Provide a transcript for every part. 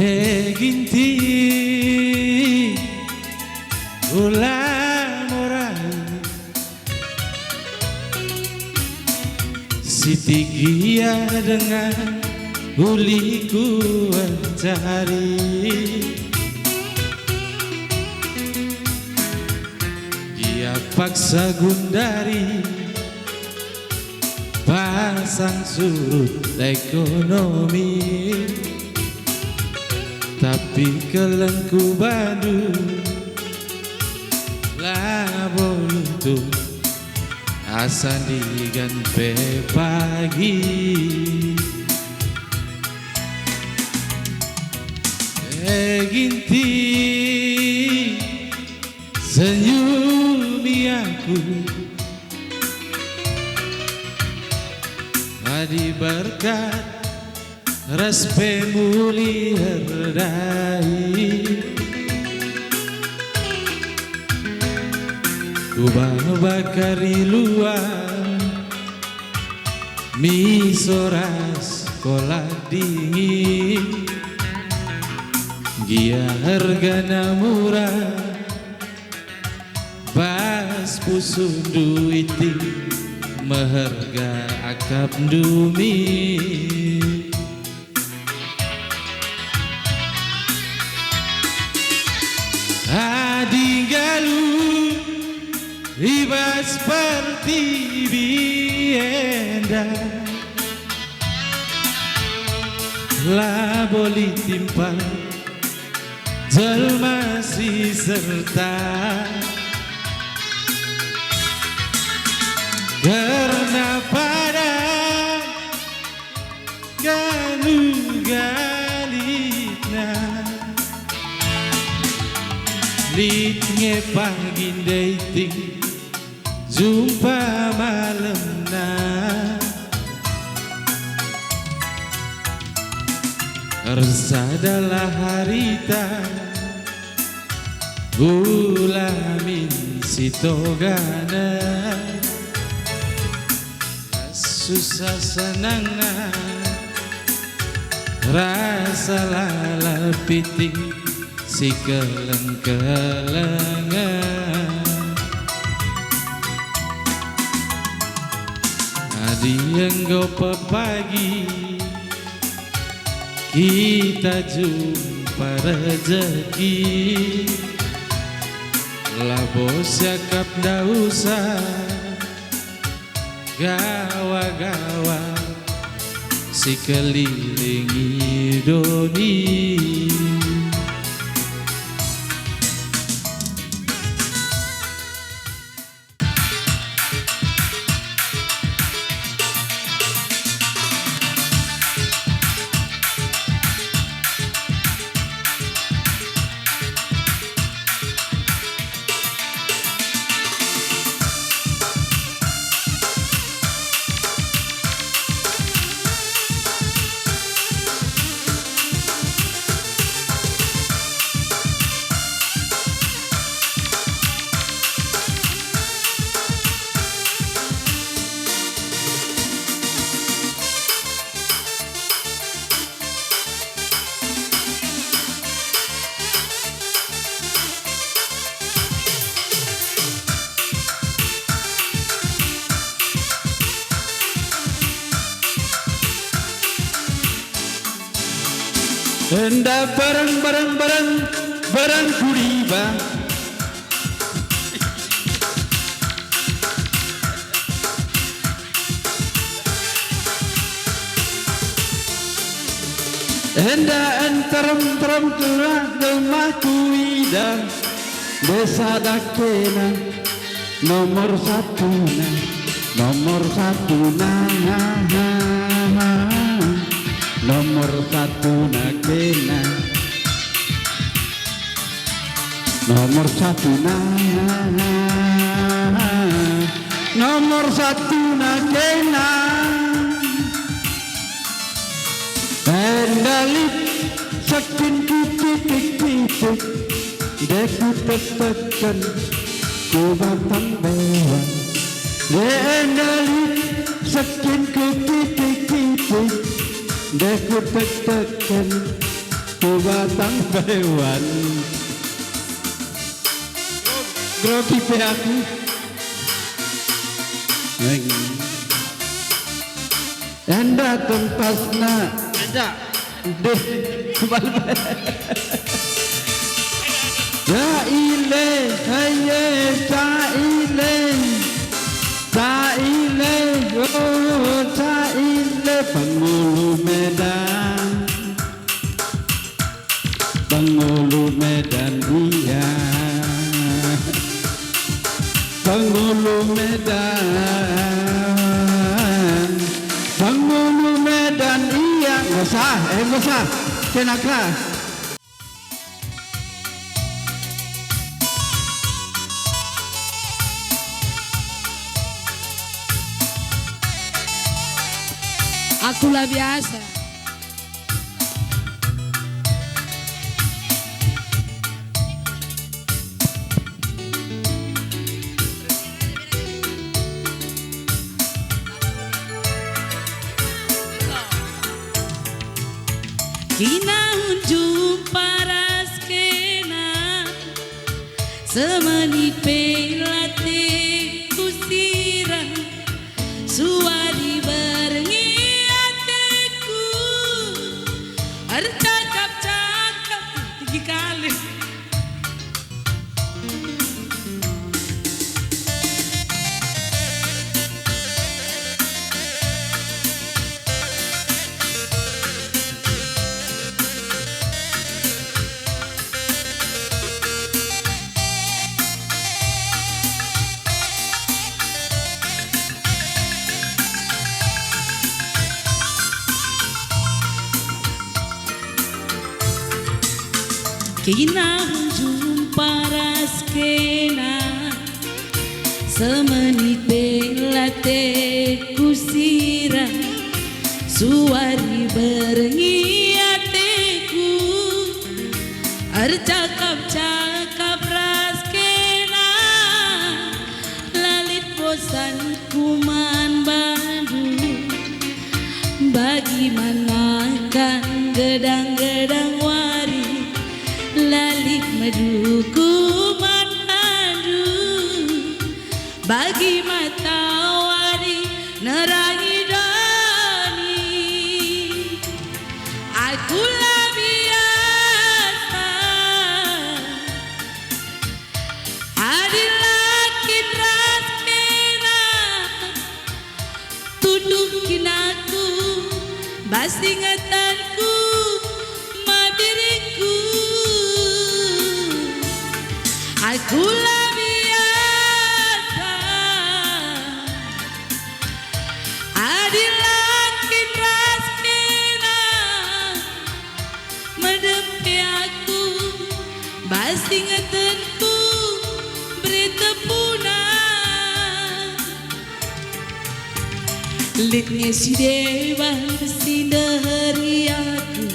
Peginti ulang morai Siti Gia dengan uliku mencari Dia paksa gundari pasang surut ekonomi tapi kelengku badu laboluntu asan digan pe pagi ginti senyumi aku adi berkat raspe muli herdai kubang bakari luar misoras sekolah dingin Gia hargana murah pas pusu duiti meharga akap dumi Adi galu ribas seperti bienda lah boleh timpang jelma si serta karena pada galu galina litnge pagi dating jumpa malam na Resadalah harita Bulamin sitogana Susah senangna Rasa lala piting si keleng-kelengan Adi yang gopa pagi kita jumpa rezeki labos yakap da usah gawa-gawa si kelilingi doni Enda bareng kuriba Enda enterem kelah gemah kuida desa dakena nomor satu nomor satu nakena nomor satu nakena pendalit sakin titik-titik deku tetekan ku batang bewan pendalit sakin titik-titik deku tetekan ku batang bewan grogi pe aku anda tempasna Ada. deh ya ile haye caile caile oh caile Pengulu Medan Pengulu Medan iya Pengulu Medan Pengulu Medan iya nggak usah kenaka Akulah biasa. Kinahun jumpa raskena semani pelate kusirang suari berengi hatiku bercakap-cakap tinggi kali Kinahun jumpa raskena semenit belate kusirang suari berengi hatiku arcakap-cakap raskena lalit bosan kuman bandu bagaimana kan gedang-gedang wari lalit meduku manadu bagi matawari nerangi dani akulah biasa adilakin raskena tundukin aku basingatanku mabiriku akulah biasa adilakin raskena medepi aku basingatanku beri tepunan litnya si dewan sindari aku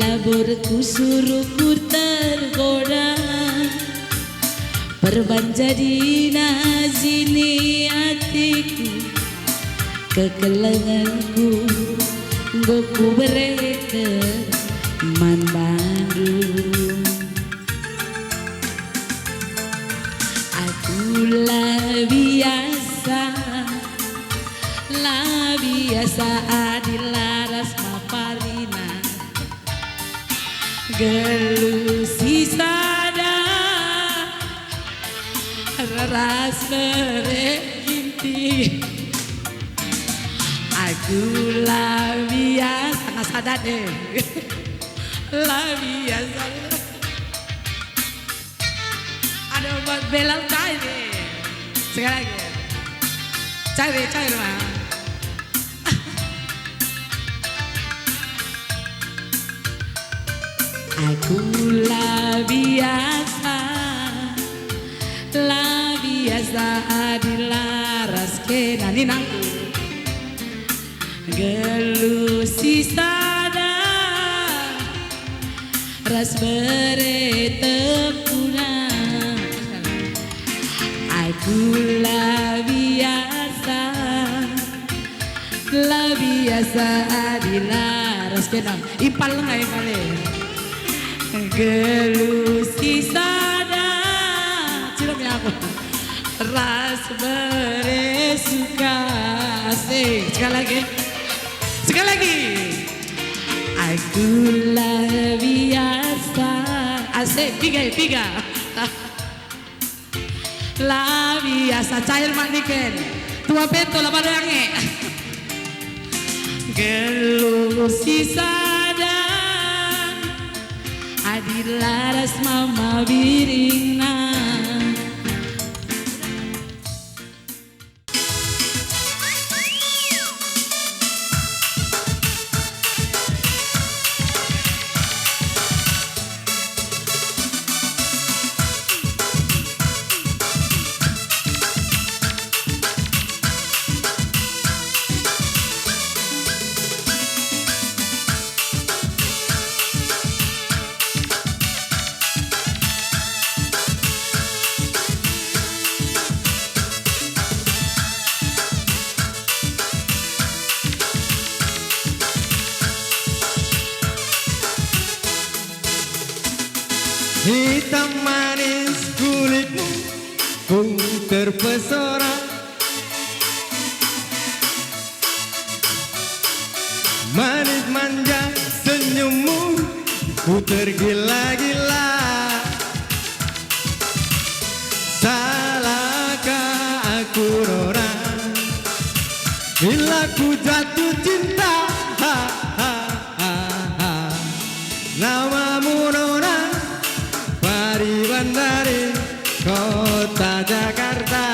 laburku suruhku tergoda perban jadi nazini hatiku kekelenganku goku bereke man Bandung akulah biasa adilaras maparina gelusi sada ras bereginti akulah biasa nggak sadar deh lah biasa ada buat belang cair sekali lagi cair mah akulah biasa adilaras kena ninangku gelusi sada ras bere tepunan akulah biasa adilaras das kenang ipal ngai pale gelusi sada cilok ya aku ras beresuka asik sekali lagi aku lah biasa asik tiga lah biasa cair maniken tua peto lah pada yange gelusi sada adilaras mama birina. Hitam manis kulitmu ku terpesona, manis manja senyummu ku tergila-gila. Salahkah aku Nona bila ku jatuh cinta? Ha, ha, ha, ha. Namamu Nona dari kota Jakarta.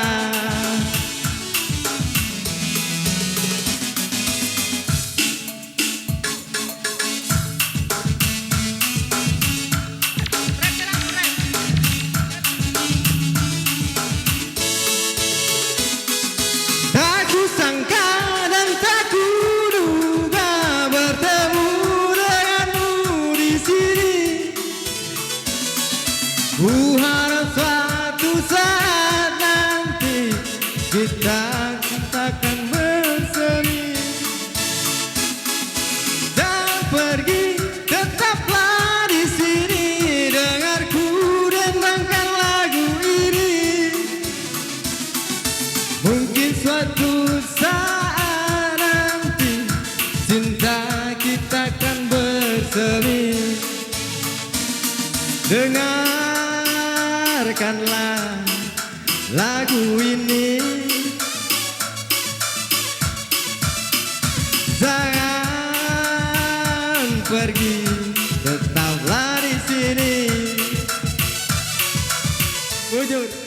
Tak kusangka dan tak kuduga bertemu denganmu di sini. Ku harap suatu saat nanti kita akan bersemi dan pergi, tetaplah di sini. Dengarku dendangkan lagu ini. Mungkin suatu saat nanti cinta kita akan bersemi. Dengarkanlah lagu ini. Jangan pergi, tetaplah di sini. Wujud.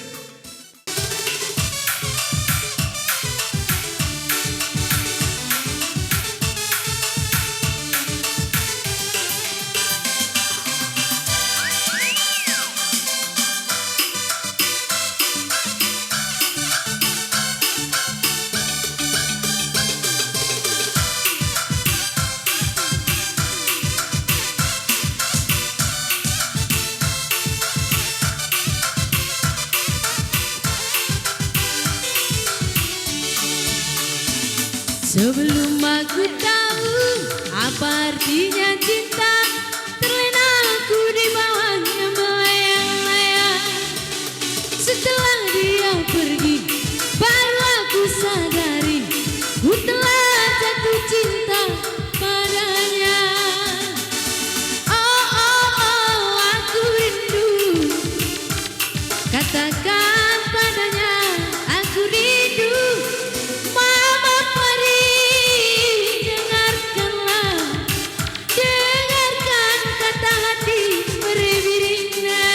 Sebelum aku tahu apa artinya cinta, terlena aku di bawahnya melayang-layang. Setelah dia pergi, baru aku sadari ku telah jatuh cinta padanya. Oh, oh, oh, aku rindu. Katakan padanya, aku rindu. Mama perih, dengarkanlah, dengarkan kata hati berbirina.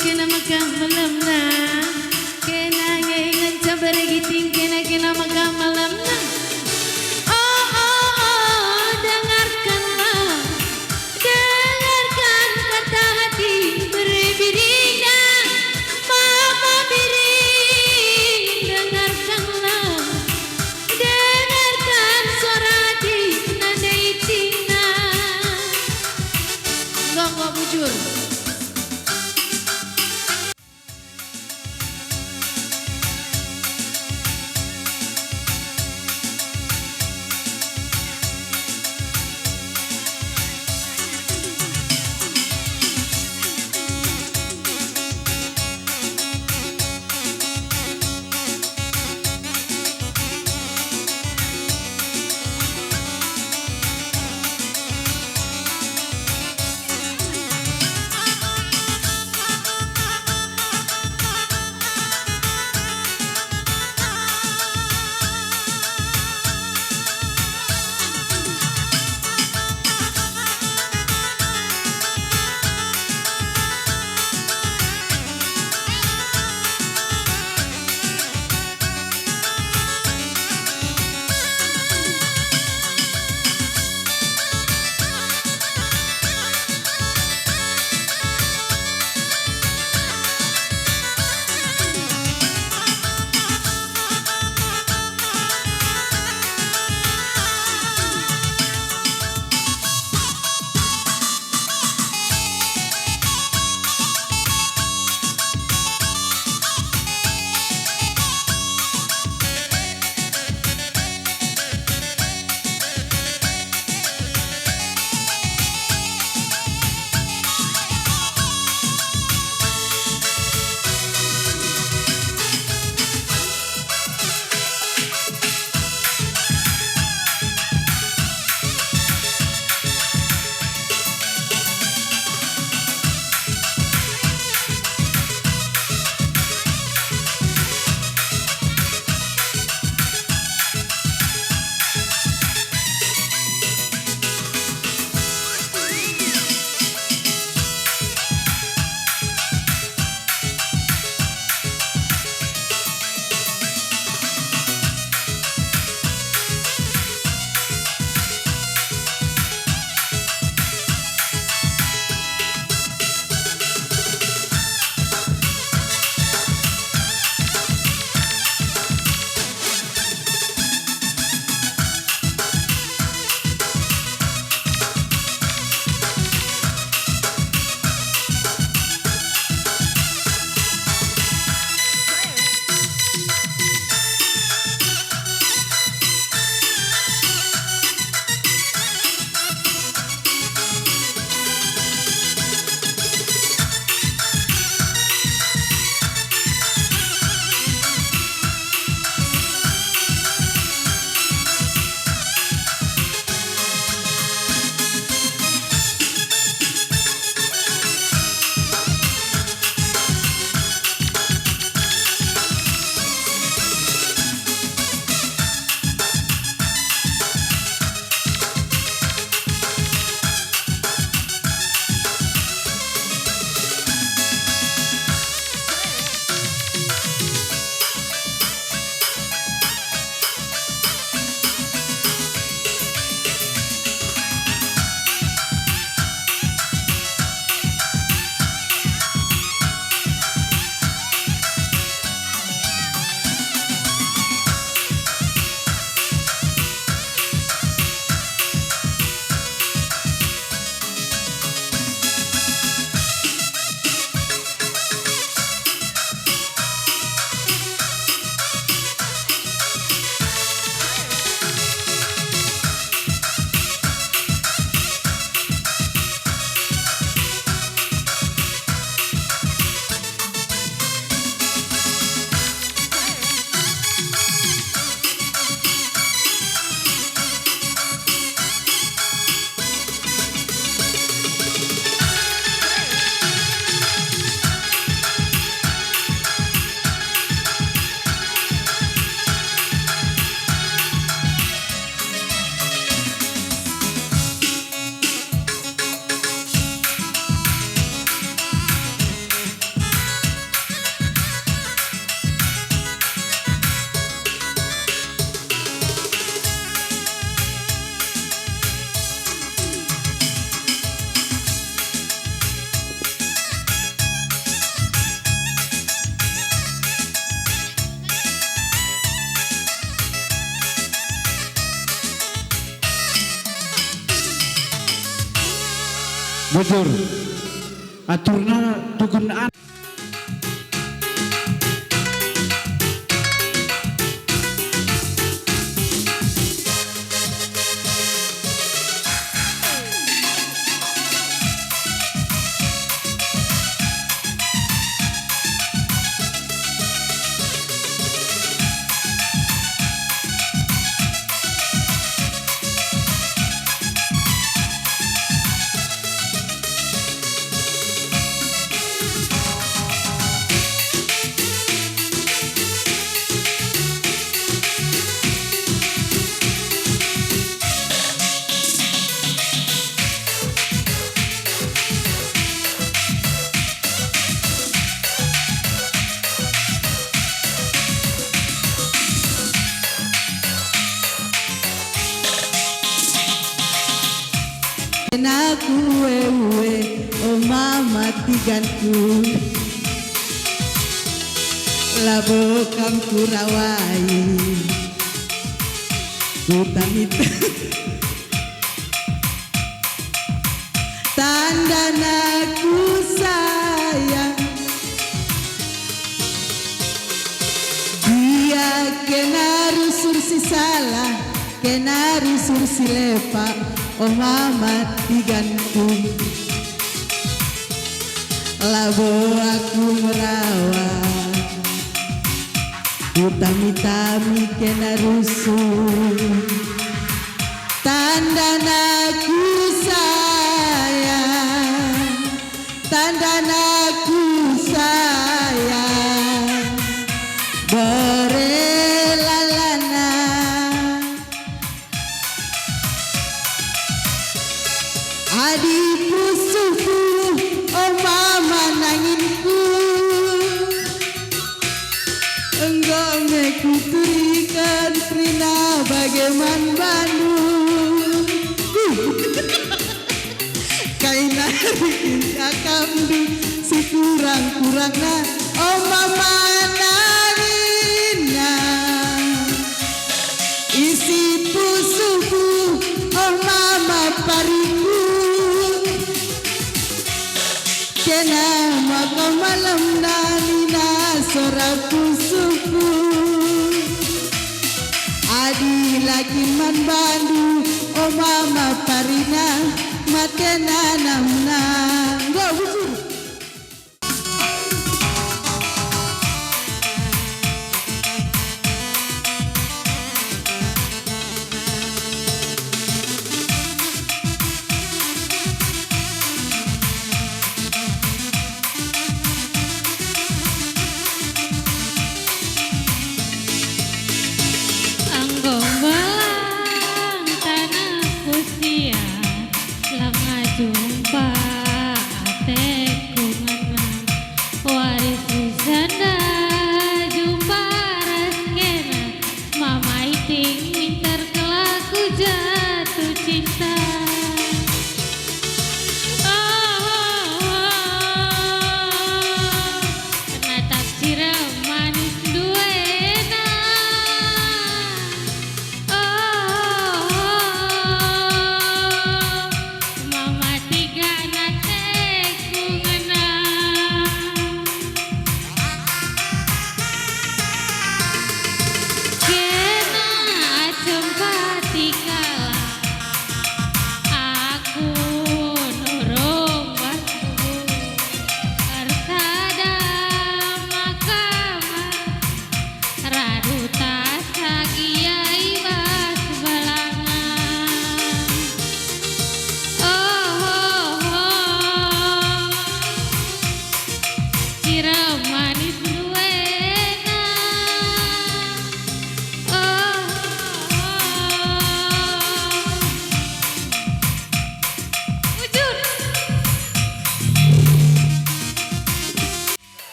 Kena makan malam na, kena ngengen cabar giting, kena makan malam na. Oh, oh, oh, dengarkanlah, dengarkan kata hati berbirina. Mama biri monggo bujur. Bujur. aturna tukun Aku wewe, oh mama tiganku, labo kam kurawai, kutamit, tanda naku sayang, dia kena rusur si salah, kena rusur si lepak. Oh mama digantung, labo aku merawat, utami-tami kena rusuh, tanda naku sayang, tanda naku sayang, berelalana. Adik musuhku, oh mama nanginku, enggak meku turikan prina bagaimana Bandung. Kaina bikin akamdu si kurang-kurangna, oh mama nangina, isi pusuku, oh mama pariku. Kena maka malam nalina soraku suku, adi lagi man bandu, oh mama parina matena namna. Go busur. Anggombang tanah usia langa jumpa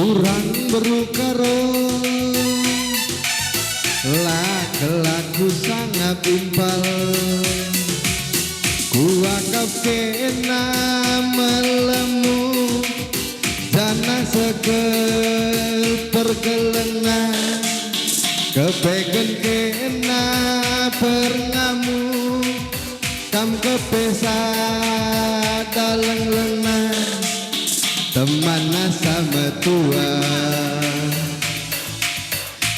kurang berukaro laku sangat timpal kuakap kena melemu jana sekel perkelena kepegen kena perngamu kam kepesa daleng lena teman sama tua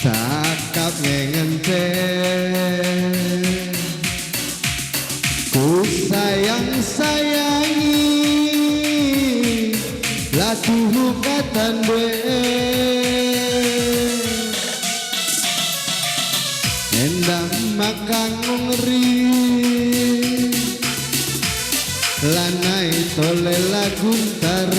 cakap ngengente ku sayangi latuh katan gue endam makan ngeri lanai tole laguntar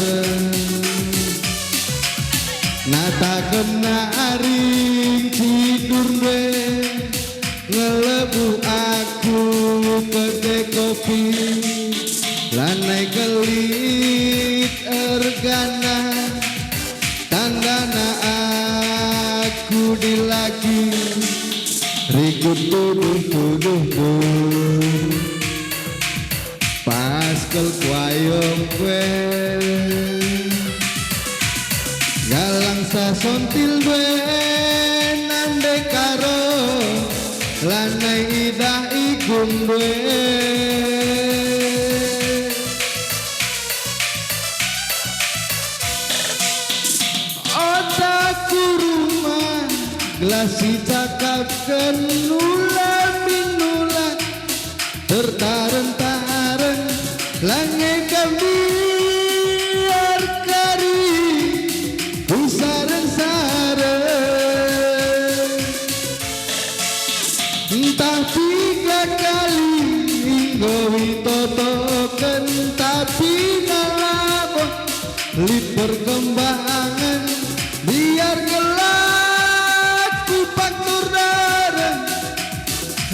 nata kena aring tidur gue ngelebu aku kedai kopi lanai gelit ergana tandana aku dilagi rikut tuduh pas kel kuayong kue galang sasontil gue nande karo lanai idah ikum gue otakku rumah glasi cakap kenula minula tertaren-taren langai kambiar kari usaren-saren entah 3 kali inggowi totoken tapi ngalabok lip perkembangan biar gelap kupak turdaran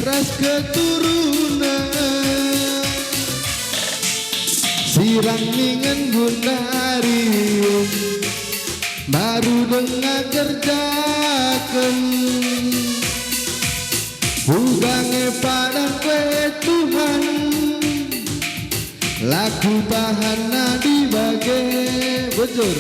ras keturunan sirang ningen gunarium baru dengar kerjakan ugange pada kue Tuhan laku tahan di bagai bejur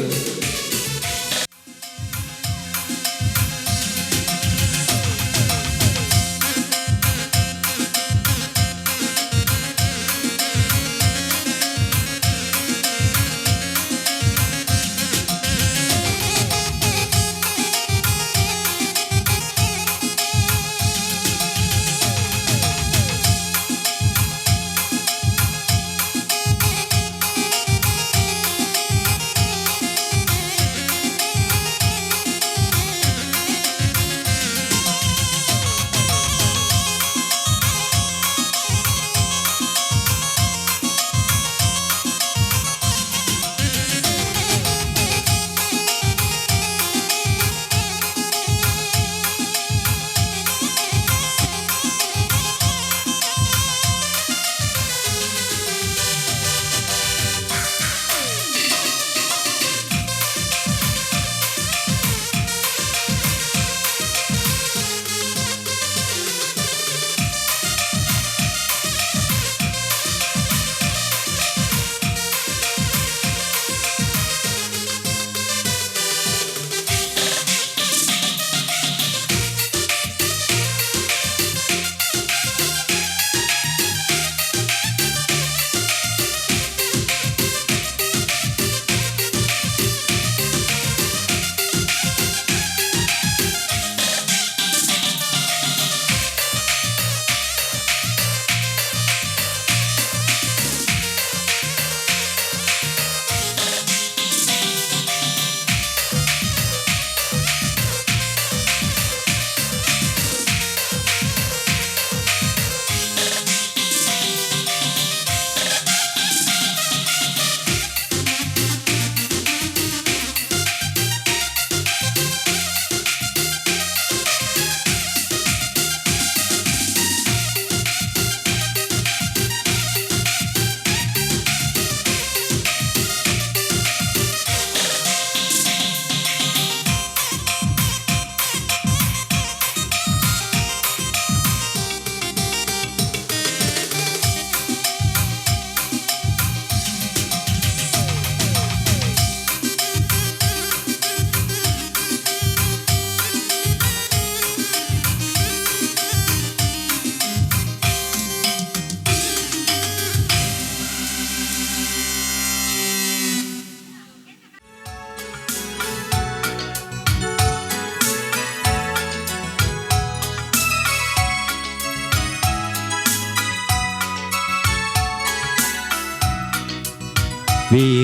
Biring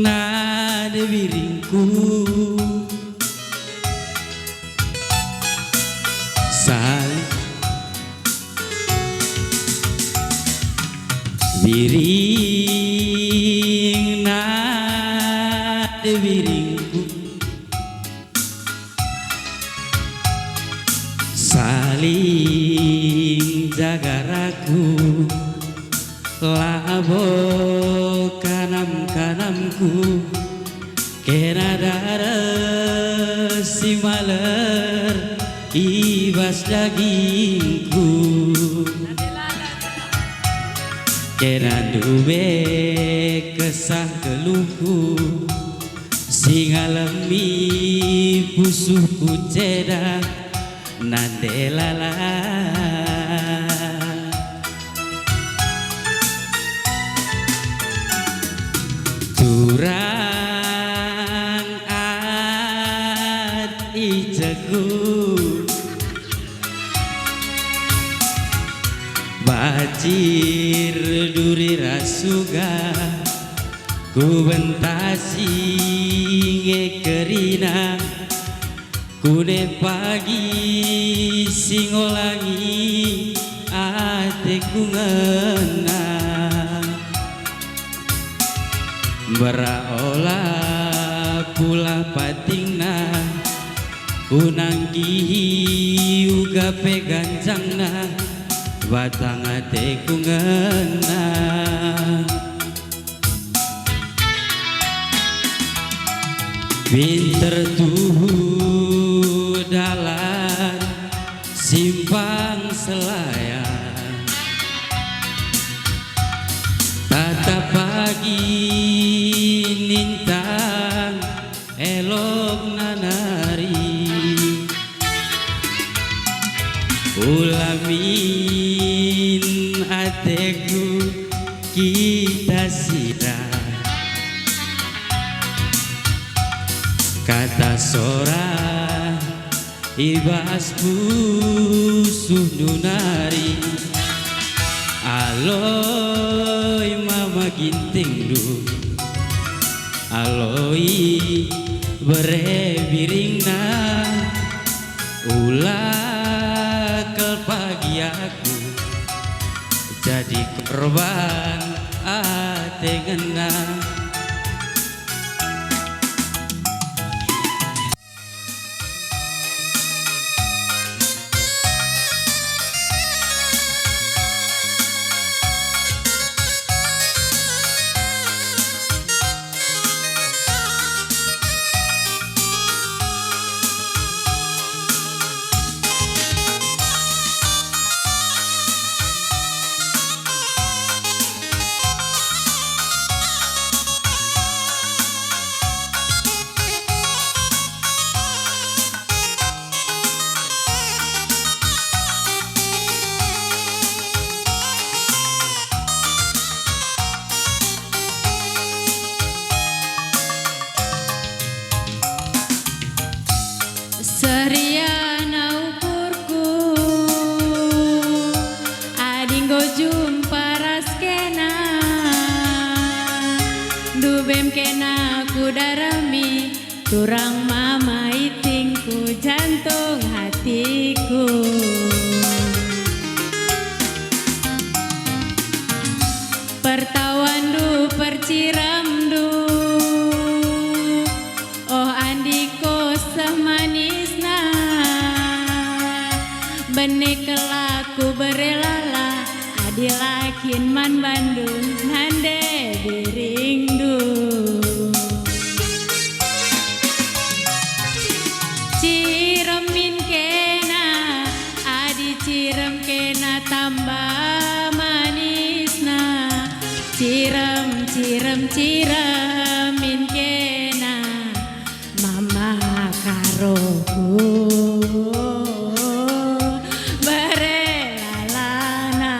nade biringku Saling Biring nade biringku Saling jaga raku Labo kanam-kanamku Kena dara si maler Ibas dagingku Kena duwe kesah keluhku Sing alami pusuhku cedak Nandelala Turang at ijaku Bacir duri rasuga Ku bentasi ngekerina Kune pagi singolangi ateku ngena Beraola pula patingna Kunanggi uga pegancangna Batang ateku ngena Pinter tuh dalan simpang selayan Tata pagi nintang elok nanari Ulamin ateku kita sirah Kata sora ibas pusuh nunari Aloi mama ginting du Aloi bere biringna Ulah kel pagi aku Jadi korban ate ngena Seriana ukurku Adinggo jumpa raskena Dubem kena kudarami Turang mama itingku jantung hatiku Pertawan du perciram du Oh andiko semanisna Benih kelaku berelala Adilakin man Bandung Nande biringdu Ciremin kena Adi cirem kena tambah manisna Cirem cirem ciremin kena Mama karoku berelalana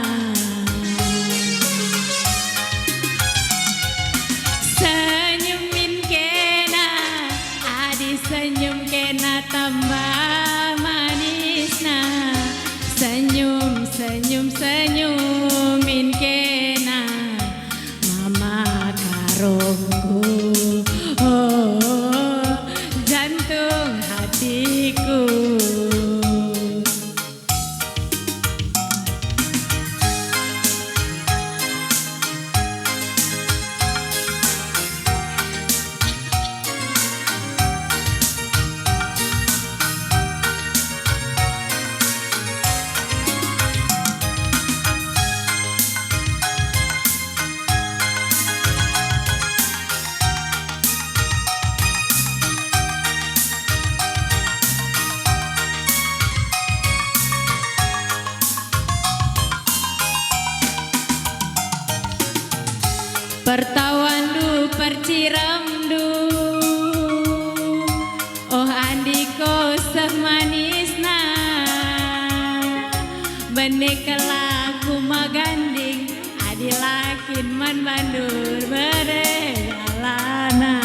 Senyumin kena Adi senyum kena tambah manisna Senyum senyum senyumin kena Mama pertawan du perciram du oh andiko semanisna benek laku maganding adilakin man mandur berelana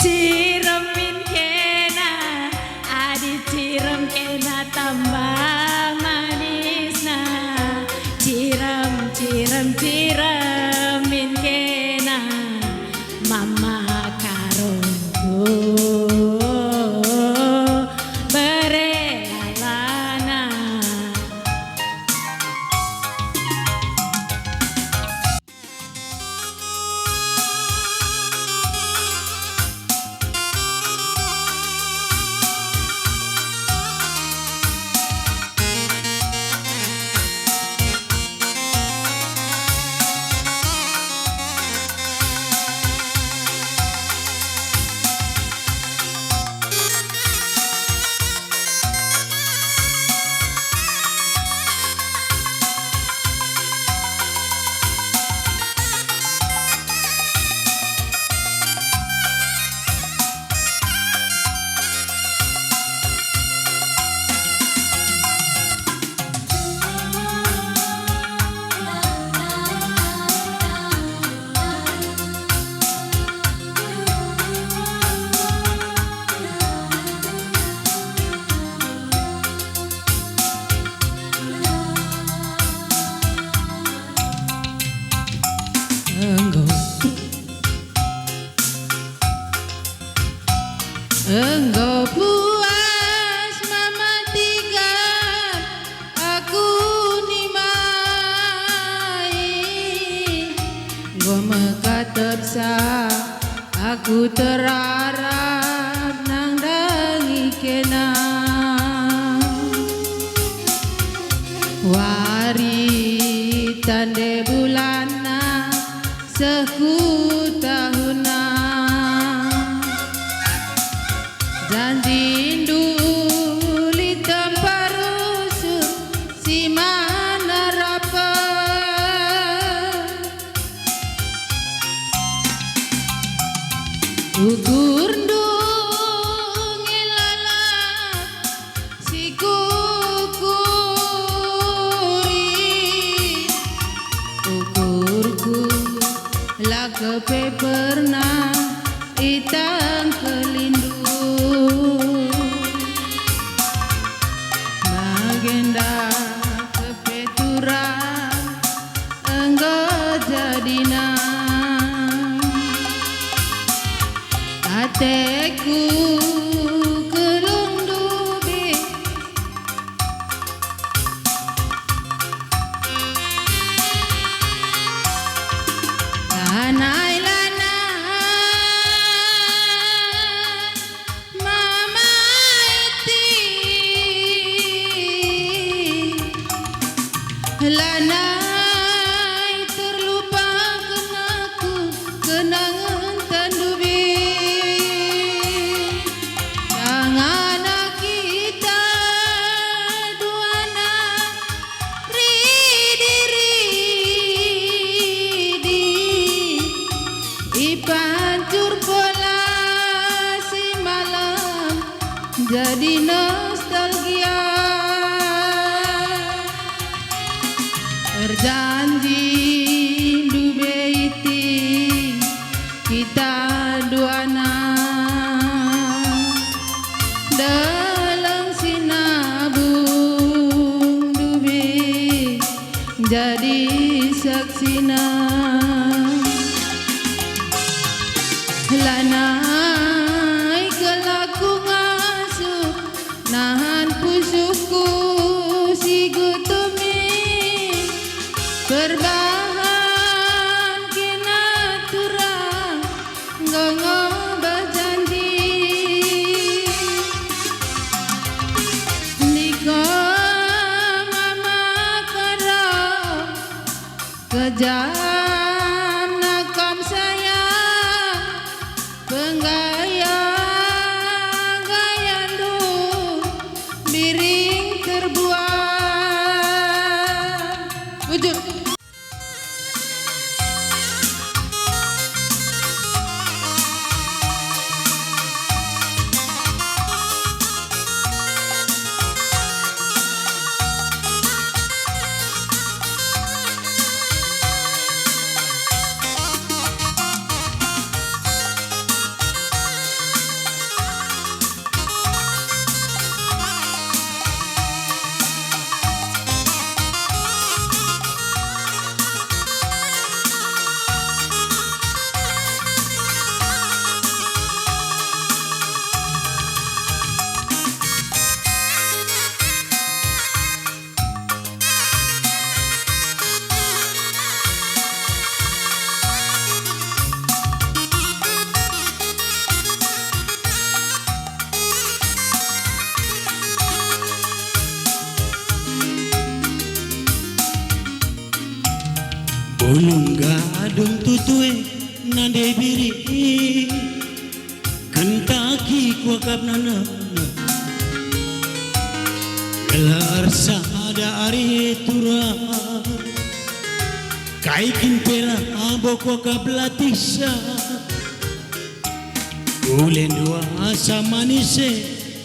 ciremin kena adi cirem kena tambah manisna ciremin kena mama karungku berelana. Engkau puas mematikan aku nimai Engkau mekatersa aku terarap nang dangi kena Wari tande bulana seku tahuna janji duli temparusuk si mana rapa ukur ngilala si kukuri ukurku lakepe pernah itang kelindu Magenda kepeturan engkau jadina Ateku kelung dubi Lanai mama iti Lanai terlupa kenaku kenangan tandubi Jangan kita duana ridi Ipancur pola si malam jadi nostalgia Berjanji dubeiti kita duana dalam sinabung dubi jadi saksina Lanai kelaku ngasuh nahan pusukku si gutumi Berbahan kena turang gongo berjanji Niko mama karau kejam nakam saya penggaya gayandu biring terbuat kuakap nana gelar sada ari tura kaikin pera abo kuakap latisa ulen dua asa manise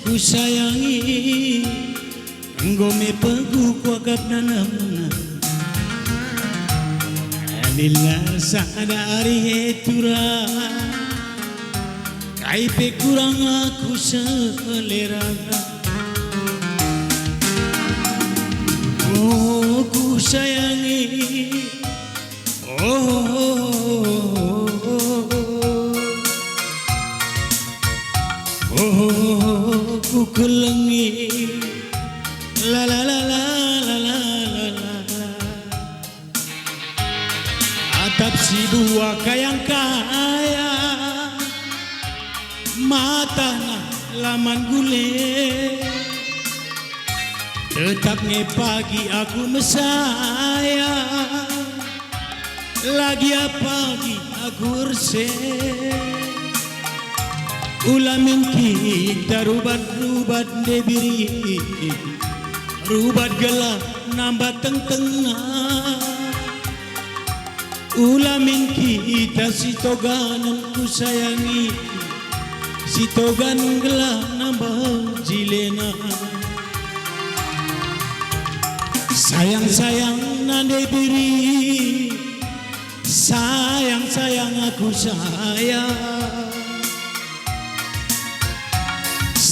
ku sayangi Ngome pegu kuakap nanamna Anilar sada ari etura Kaipe kurang aku selera Oh ku sayangi Oh ku kelengi La la la la la la la la Atap si dua kayang kaya Mata na laman gule Tetap nge pagi aku mesaya Lagi pagi aku urse Ulamin kita rubat-rubat debiri Rubat gelap nambah teng-tengah Ulamin kita si toganan ku sayangi Si togan gelap nambah jilena Sayang-sayang nande diri Sayang-sayang aku sayang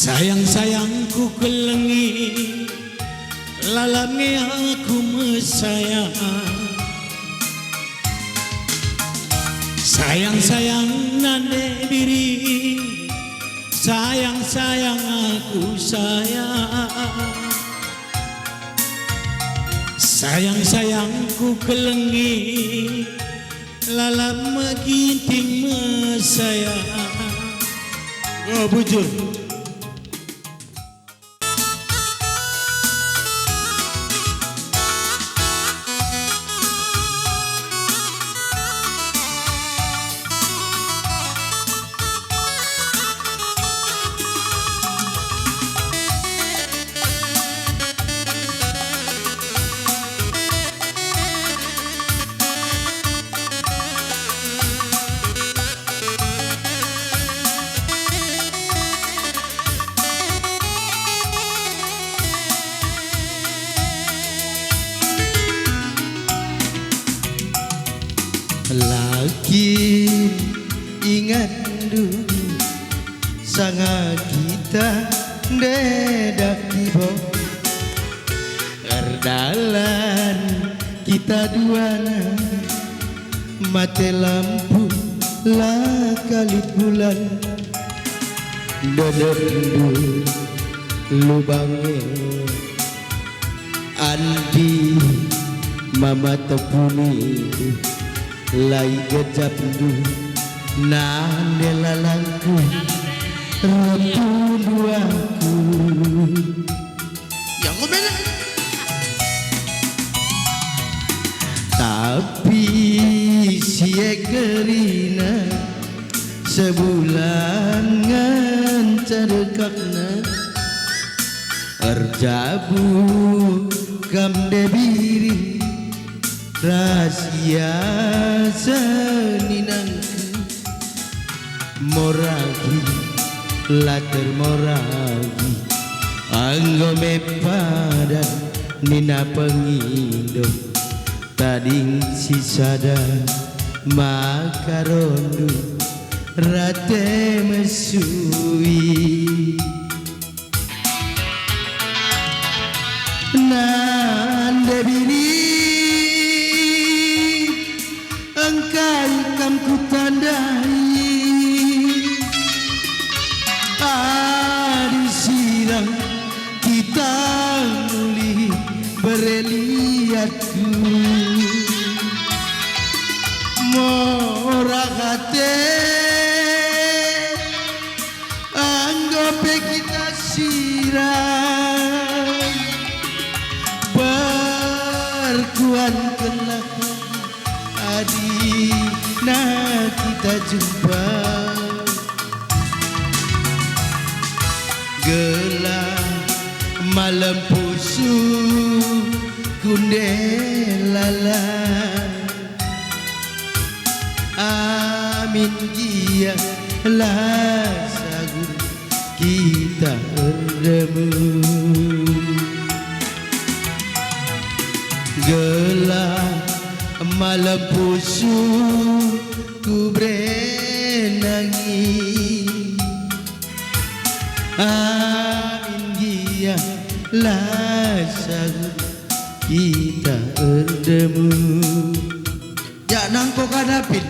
Sayang-sayang ku kelengi Lalamnya aku mesayang Sayang-sayang nande diri Sayang-sayang aku sayang Sayang-sayang ku kelengi Lalam maginting mesayang Oh bujur Lagi ingat dulu sangat kita dedak tiba Erdalan kita duana mate lampu lah kalit bulan Dodok lubangnya Andi mama tepuni Lai gejap du Nande lalangku Repulu aku Yang kumena Tapi sie gerina Sebulan ngancadekakna Erjabu kam debiri Rahasia seninangku Moragi latar moragi Anggome padan nina pengindo Tading sisada makarondu Rate mesui Nande bini Engkau kam ku tandai Adi sirang kita muli bereliatku Morakate Anggope kita sirang Perkuan kenapa Adi nah kita jumpa gelap malam pusu kundelala amin dia lasagu kita bertemu gelap malam pusu ku berenangis amin dia lasagu kita bertemu ya nangko kadapit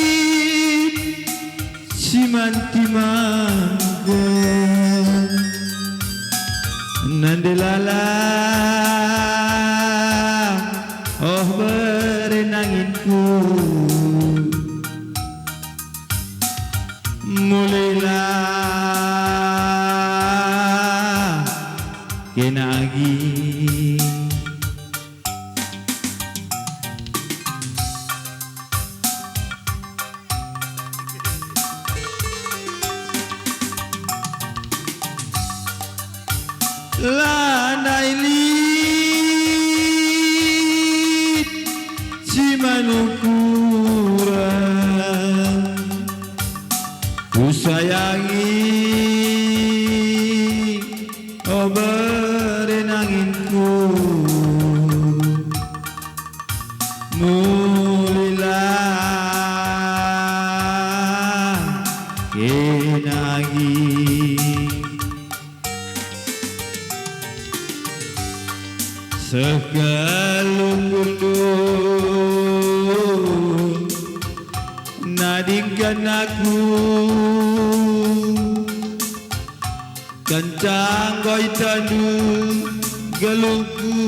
lanailit simantimangga nandelala oh berenanginku mulailah kenagi lanailit simanukuran ku sayangi oh berenanginku mulailah kenagi sekalung nadingkan aku kencang goi tandu galungku